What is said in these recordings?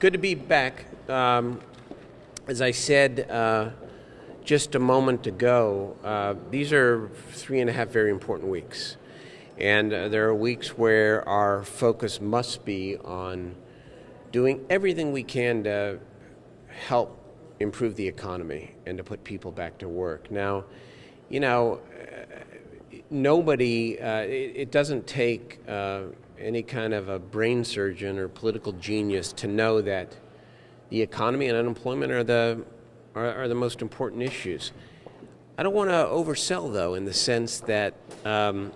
Good to be back. As I said just a moment ago, these are 3.5 very important weeks. And there are weeks where our focus must be on doing everything we can to help improve the economy and to put people back to work. Now, nobody, it doesn't take any kind of a brain surgeon or political genius to know that the economy and unemployment are the most important issues. I don't want to oversell, though, in the sense that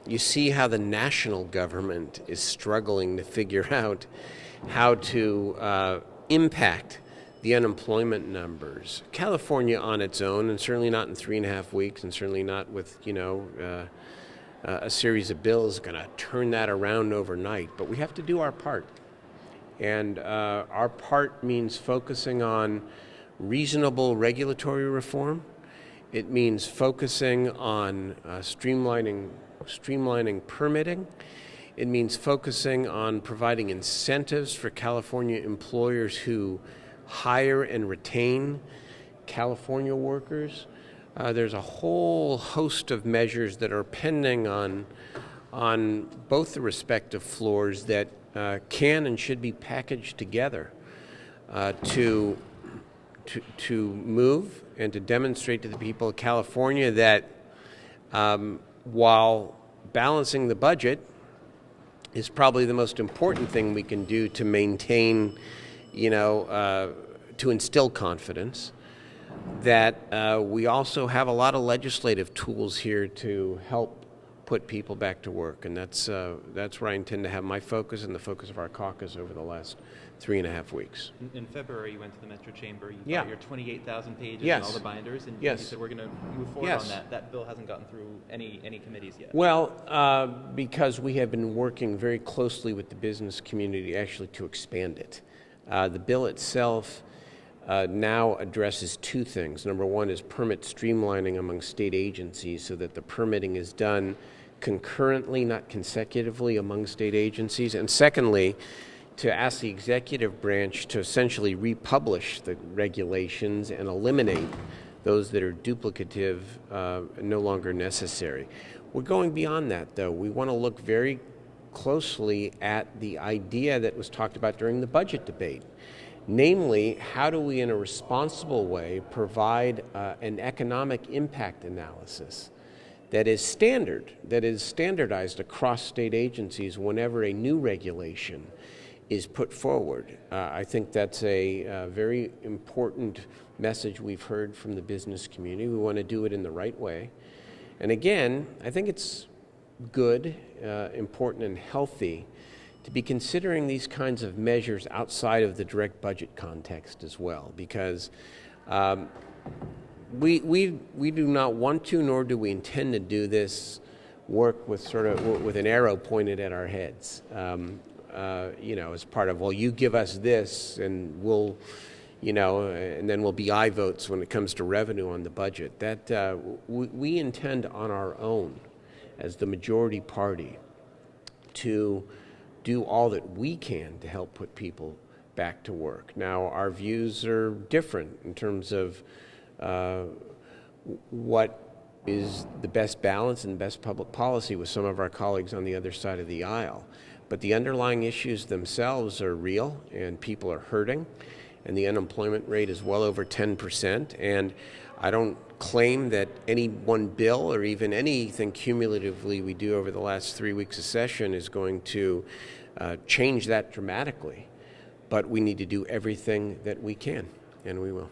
you see how the national government is struggling to figure out how to impact the unemployment numbers. California on its own, and certainly not in 3.5 weeks, and certainly not with, a series of bills going to turn that around overnight. But we have to do our part. And our part means focusing on reasonable regulatory reform. It means focusing on streamlining permitting. It means focusing on providing incentives for California employers who hire and retain California workers. There's a whole host of measures that are pending on both the respective floors that can and should be packaged together to move and to demonstrate to the people of California that while balancing the budget is probably the most important thing we can do to maintain, to instill confidence, that we also have a lot of legislative tools here to help put people back to work. And that's where I intend to have my focus and the focus of our caucus over the last 3.5 weeks. In February, you went to the Metro Chamber. You got your 28,000 pages and all the binders, and you said we're going to move forward on that. That bill hasn't gotten through any committees yet. Well, because we have been working very closely with the business community actually to expand it. The bill itself now addresses two things. Number one is permit streamlining among state agencies so that the permitting is done concurrently, not consecutively, among state agencies. And secondly, to ask the executive branch to essentially republish the regulations and eliminate those that are duplicative, no longer necessary. We're going beyond that, though. We want to look very closely at the idea that was talked about during the budget debate. Namely, how do we in a responsible way provide an economic impact analysis that is standardized across state agencies whenever a new regulation is put forward. I think that's a very important message we've heard from the business community. We want to do it in the right way. And again, I think it's good, important, and healthy to be considering these kinds of measures outside of the direct budget context as well, because we do not want to, nor do we intend to do this work with with an arrow pointed at our heads. As part of, well, you give us this and we'll, and then we'll be aye votes when it comes to revenue on the budget. That we intend on our own as the majority party to do all that we can to help put people back to work. Now, our views are different in terms of what is the best balance and best public policy with some of our colleagues on the other side of the aisle. But the underlying issues themselves are real, and people are hurting, and the unemployment rate is well over 10%. And I don't claim that any one bill or even anything cumulatively we do over the last 3 weeks of session is going to change that dramatically. But we need to do everything that we can, and we will.